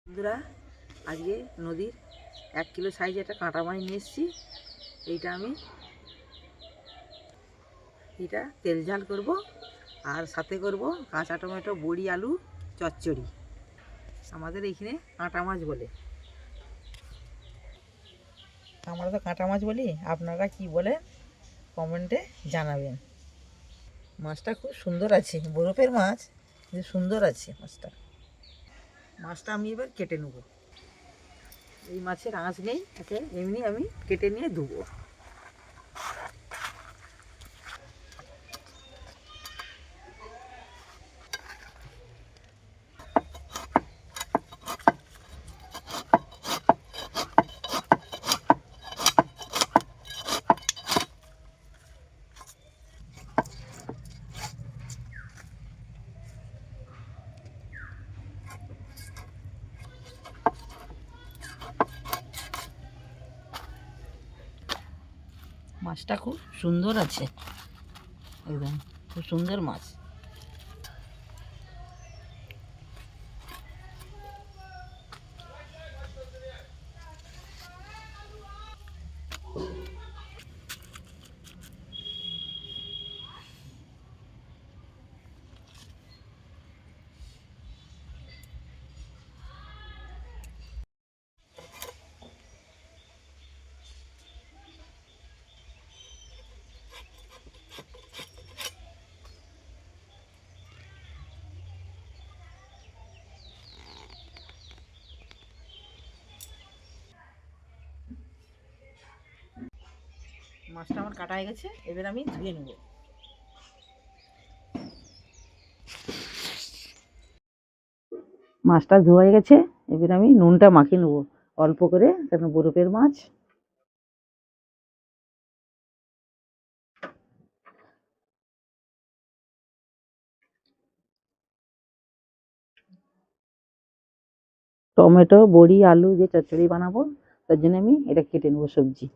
বন্ধুরা, আজকে নদীর 1 কিলো সাইজে একটা কাঁটা মাছ নিয়ে এসেছি। এটা তেল ঝাল করব, আর সাথে করব কাঁচা টমেটো, বড়ি, আলু চচ্চড়ি। আমাদের এইখানে কাঁটা মাছ বলে। আমরা তো কাঁটা মাছ বলি, আপনারা কি বলেন কমেন্টে জানাবেন। মাছটা খুব সুন্দর আছে, বরফের মাছ, কিন্তু সুন্দর আছে মাছটা আমি এবার কেটে নেব। এই মাছের আঁশ নেই, একে এমনি আমি কেটে নিয়ে ধুবো। মাছটা খুব সুন্দর আছে, একদম খুব সুন্দর মাছ। মাছটা আমার কাটা হয়ে গেছে, এবার আমি ধুয়ে নেব। মাছটা ধোয়া হয়ে গেছে, এবার আমি নুনটা মাখিয়ে নেবো অল্প করে, কেন বরফের মাছ। টমেটো, বড়ি, আলু দিয়ে চচ্চড়ি বানাবো, তার জন্য আমি এটা কেটে নেবো সবজি।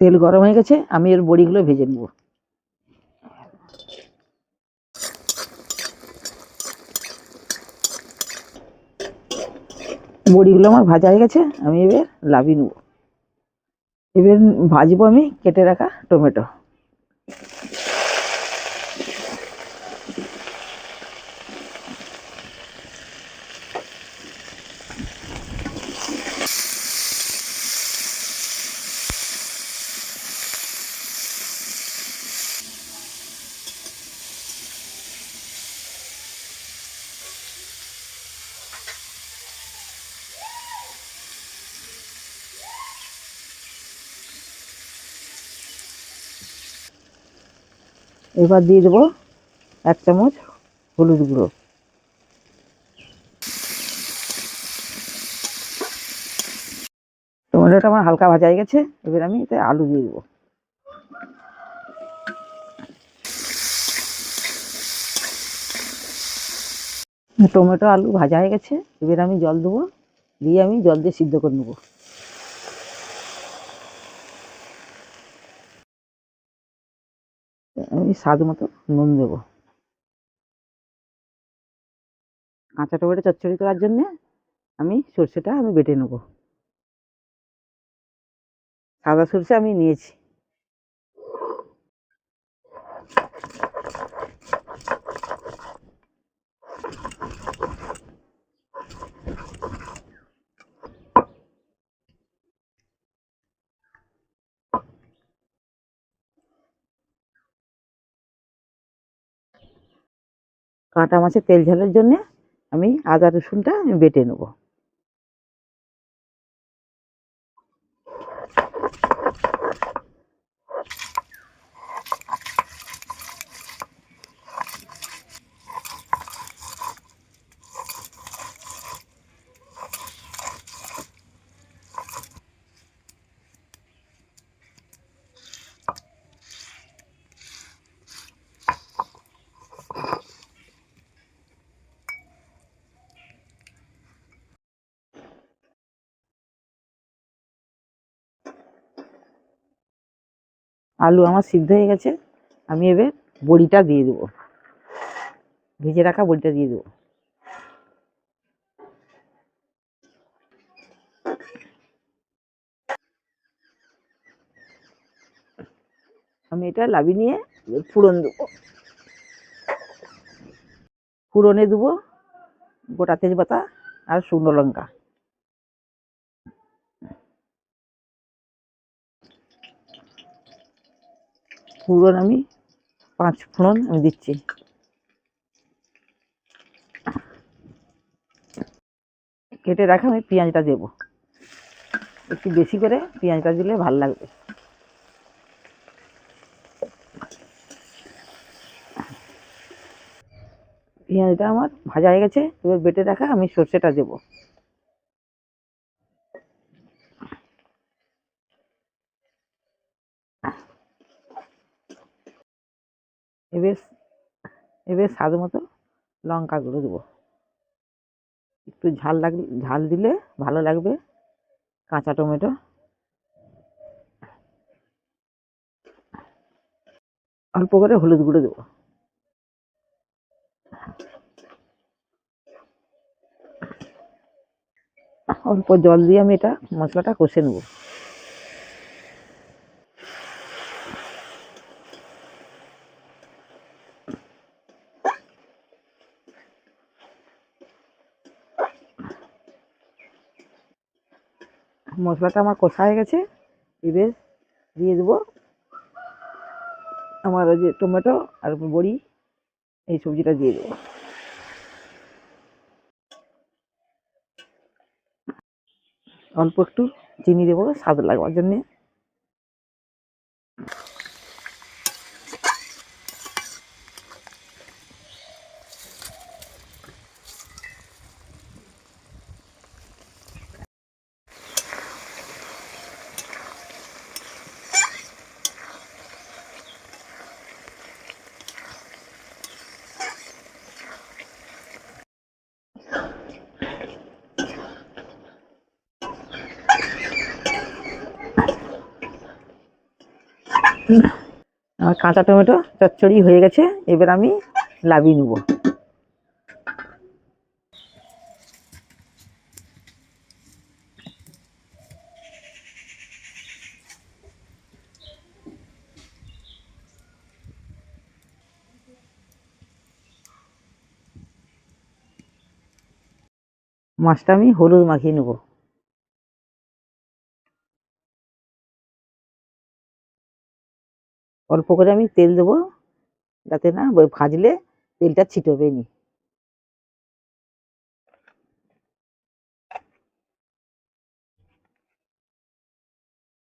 তেল গরম হয়ে গেছে, আমি এর বড়িগুলো ভেজে নেব। বড়িগুলো আমার ভাজা হয়ে গেছে, আমি এবার লাভিয়ে নেব। এবার ভাজবো আমি কেটে রাখা টমেটো। এবার দিয়ে দেবো 1 চামচ হলুদ গুঁড়ো। টমেটোটা আমার হালকা ভাজা হয়ে গেছে, এবার আমি এতে আলু দিয়ে দেবো। টমেটো আলু ভাজা হয়ে গেছে, এবার আমি জল দেবো, দিয়ে আমি জল দিয়ে সিদ্ধ করে নেবো। আমি স্বাদ মতো নুন দেবো। কাঁচা টমেটো চচ্চড়ি করার জন্যে আমি সর্ষেটা বেটে নেবো। সাদা সর্ষে আমি নিয়েছি। কাঁটা মাছের তেল ঝালের জন্যে আমি আদা রসুনটা আমি বেটে নেব। আলু আমার সিদ্ধ হয়ে গেছে, আমি এবার বড়িটা দিয়ে দেবো, ভেজে রাখা বড়িটা দিয়ে দেবো। আমি এটা লাবি নিয়ে ফোড়ন দেবো। ফোড়নে দেবো গোটা তেজপাতা আর শুকনো লঙ্কা। ফোড়ন আমি 5 ফোড়ন আমি দিচ্ছি। কেটে রাখা আমি পেঁয়াজটা দেবো, একটু বেশি করে পেঁয়াজটা দিলে ভালো লাগবে। পেঁয়াজটা আমার ভাজা হয়ে গেছে, এবার বেটে রাখা আমি সর্ষেটা দেবো। এবার এবার স্বাদ মতো লঙ্কা গুঁড়ো দেবো, একটু ঝাল দিলে ভালো লাগবে। কাঁচা টমেটো, অল্প করে হলুদ গুঁড়ো দেবো। অল্প জল দিয়ে আমি এটা মশলাটা কষে নেব। মশলাটা আমার কষা হয়ে গেছে, এবার দিয়ে দেবো আমার ওই যে টমেটো আর বড়ি, এই সবজিটা দিয়ে দেবো। অল্প একটু চিনি দেবো স্বাদ লাগবার জন্যে। আমার কাঁচা টমেটো চচ্চড়ি হয়ে গেছে, এবার আমি লাবি নেব। মাছটা আমি হলুদ মাখিয়ে নেব। অল্প করে আমি তেল দেবো, যাতে না ভাজলে তেলটা ছিটবে নি।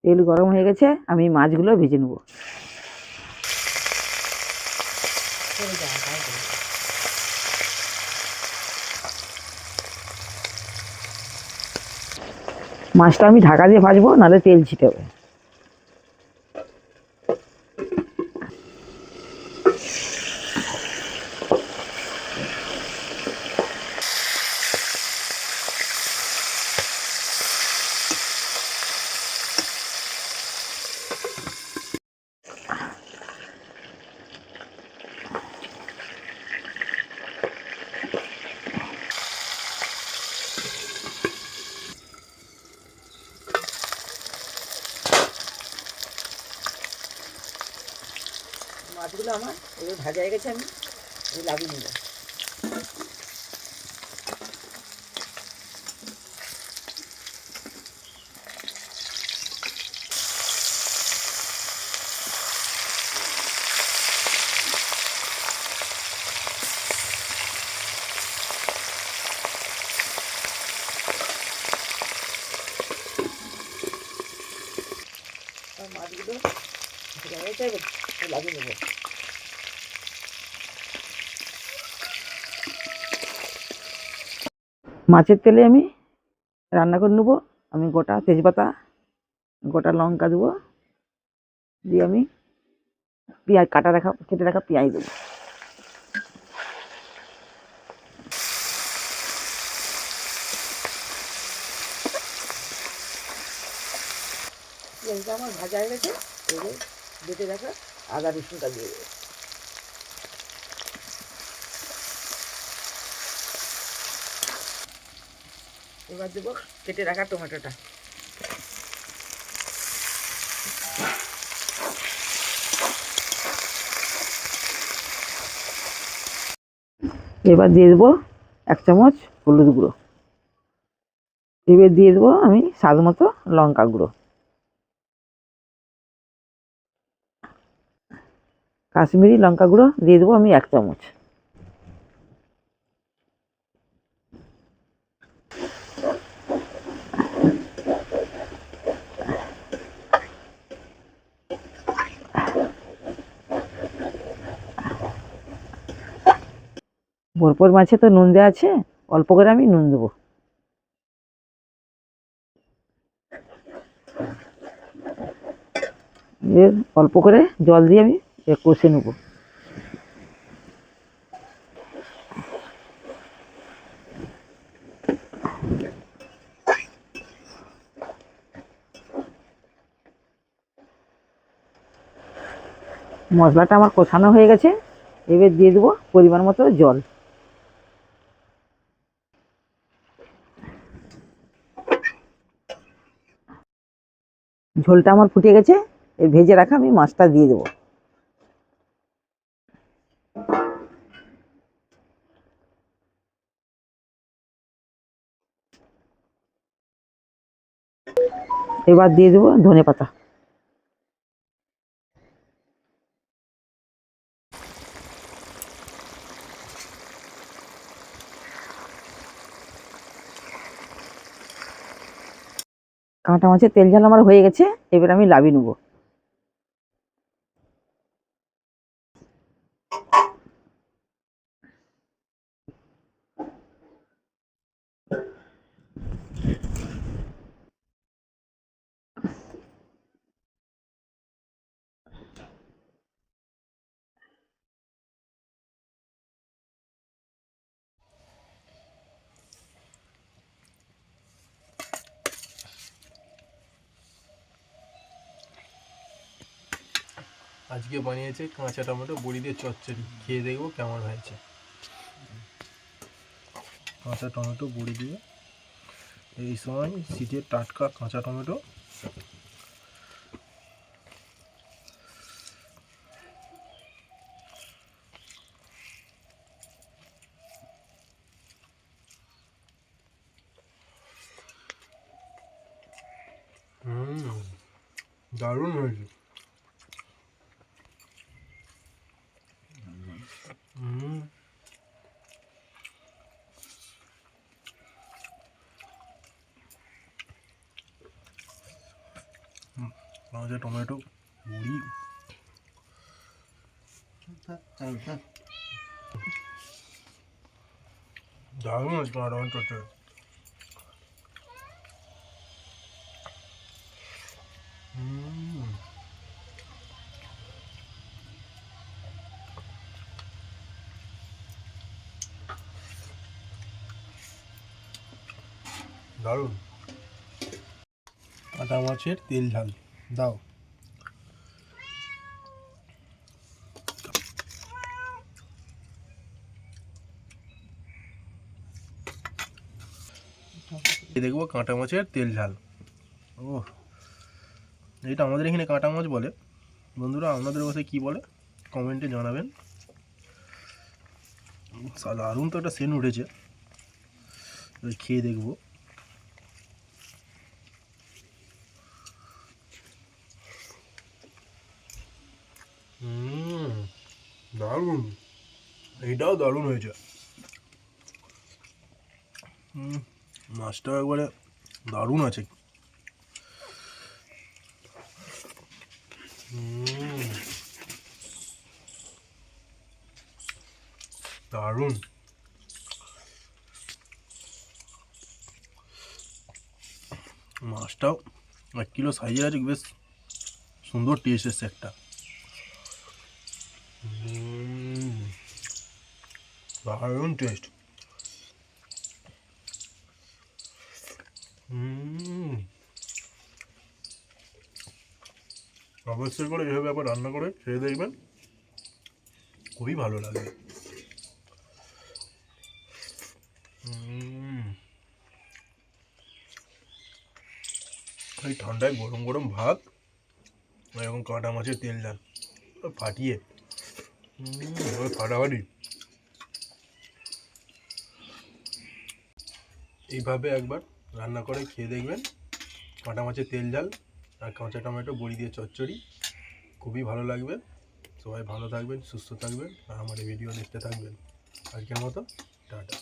তেল গরম হয়ে গেছে, আমি মাছগুলো ভেজে নেব। মাছটা আমি ঢাকা দিয়ে ভাজবো, নাহলে তেল ছিটবে। মাছগুলো আমার এবার ভাজা হয়ে গেছে, আমি লাবি নেব। মাছগুলো চাইবে লাগিয়ে নেবো। মাছের তেলে আমি রান্না করে নেবো। আমি গোটা তেজপাতা, গোটা লঙ্কা দেবো, দিয়ে আমি পেঁয়াজ কেটে রাখা পেঁয়াজ দেবো। পেঁয়াজটা আমার ভাজা হয়ে গেছে, এবারে বেটে রাখা আদা রসুনটা দিয়ে দেবো। এবার দেবো কেটে রাখা টমেটোটা। এবার দিয়ে দেবো 1 চামচ হলুদ গুঁড়ো। এবার দিয়ে দেবো আমি স্বাদ মতো লঙ্কা গুঁড়ো। কাশ্মীরি লঙ্কা গুঁড়ো দিয়ে দেবো আমি 1 চামচ। ভরপুর মাছে তো নুন দেওয়া আছে, অল্প করে আমি নুন দেবো। এর অল্প করে জল দিয়ে আমি কষে নেব। মশলাটা আমার কষানো হয়ে গেছে, এবার দিয়ে দেবো পরিমাণ মতো জল। ঝোলটা আমার ফুটে গেছে, এই ভেজে রাখা আমি মাছটা দিয়ে দেবো। এবার দিয়ে দেবো ধনেপাতা। কাঁটা মাছের তেল ঝাল আমার হয়ে গেছে, এবার আমি লাবিয়ে নেবো। আজকে বানিয়েছে কাঁচা টমেটো বড়ি দিয়ে চচ্চড়ি, খেয়ে দেখবো কেমন হয়েছে। কাঁচা টমেটো বড়ি দিয়ে, এই সময় শীতের টাটকা কাঁচা টমেটো। দারুণ হয়েছে। কাঁচা টমেটো বড়ি দারুণ হয়েছে। কাঁচা টমেটো চচ্চড়ি দারুণ। কাঁটা মাছের তেল ঝাল দাও। দেখবো কাঁটা মাছের তেল ঝাল। ও, এটা আমাদের এখানে কাঁটা মাছ বলে। বন্ধুরা আপনাদের কাছে কী বলে কমেন্টে জানাবেন। দারুণ তো একটা সেন্ট উঠেছে, খেয়ে দেখবো। দারুণ, এইটাও দারুণ হয়েছে। মাছটাও একবারে দারুণ আছে। দারুণ। মাছটাও 1 কিলো সাইজের আছে, বেশ সুন্দর টেস্ট এসছে একটা। দারুণ টেস্ট। অবশ্যই করে এভাবে আবার রান্না করে খেয়ে দেখবেন, খুবই ভালো লাগবে। এই ঠান্ডায় গরম গরম ভাত এবং কাঁটা মাছের তেল ঝাল ফাটিয়ে ফাটাফাটি। এইভাবে একবার রান্না করে খেয়ে দেখবেন, কাঁটা মাছের তেল ঝাল আর কাঁচা টমেটো বড়ি দিয়ে চচ্চড়ি, খুবই ভালো লাগবে। সবাই ভালো থাকবেন, সুস্থ থাকবেন আর আমার এই ভিডিও দেখতে থাকবেন। আজকের মতো টাটা।